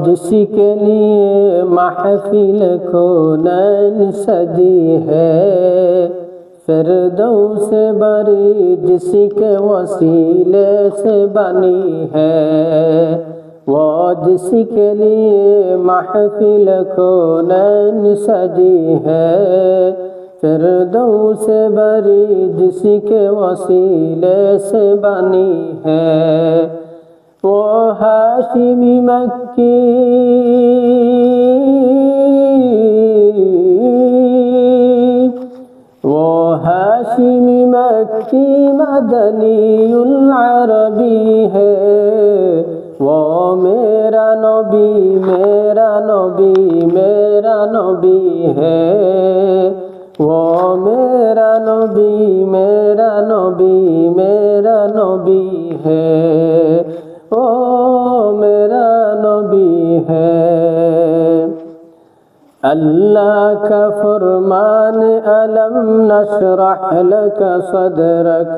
جس کے لیے محفل کونین سجی ہے، فردوس بری جس کے وسیلے سے بنی ہے، وہ جس کے لیے محفل کونین سجی ہے، فردوس بری جس کے وسیلے سے بنی ہے، وہ ہاشمی مکی ہاشمی مکی مدنی العربی ہے، وہ میرا نبی میرا نبی میرا نبی ہے، وہ میرا نبی میرا نبی میرا نبی ہے، وہ میرا نبی ہے۔ اللہ کا فرمان الم نشرح لک صدرک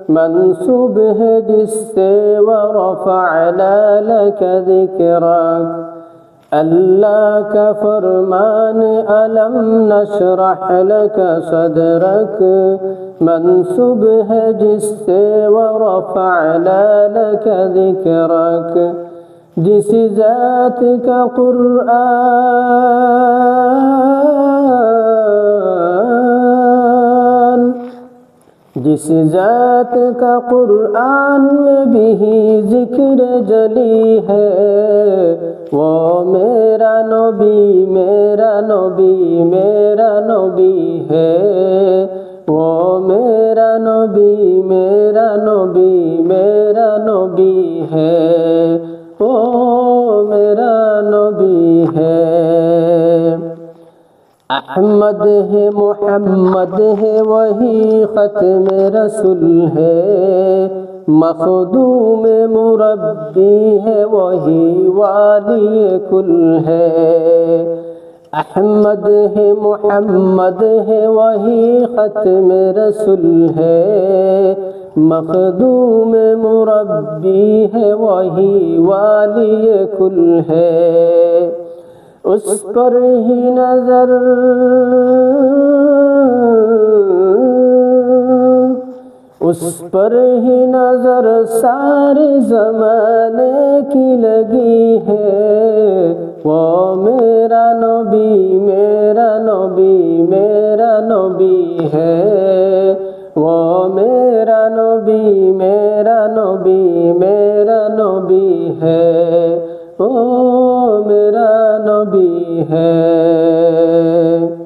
منسوب ہے جس سے ورفعنا لک ذکرک، اللہ کا فرمان الم نشرح لک صدرک منسوب ہے جس سے ورفعنا لک ذکرک، جس ذات کا قرآن جس ذات کا قرآن میں بھی ذکر جلی ہے، وہ میرا نبی میرا نبی میرا نبی ہے، وہ میرا نبی میرا نبی میرا نبی ہے، وہ میرا نبی ہے۔ احمد ہے محمد ہے وہی ختم رسول ہے، مخدوم مربی ہے وہی والی کل ہے، احمد ہے محمد ہے وہی ختم رسول ہے، مخدوم مربی ہے وہی والی کل ہے، اس پر ہی نظر اس پر ہی نظر سارے زمانے کی لگی ہے، وہ میرا نبی میرا نبی میرا نبی ہے، وہ میرا نبی میرا نبی میرا نبی ہے، وہ میرا نبی ہے۔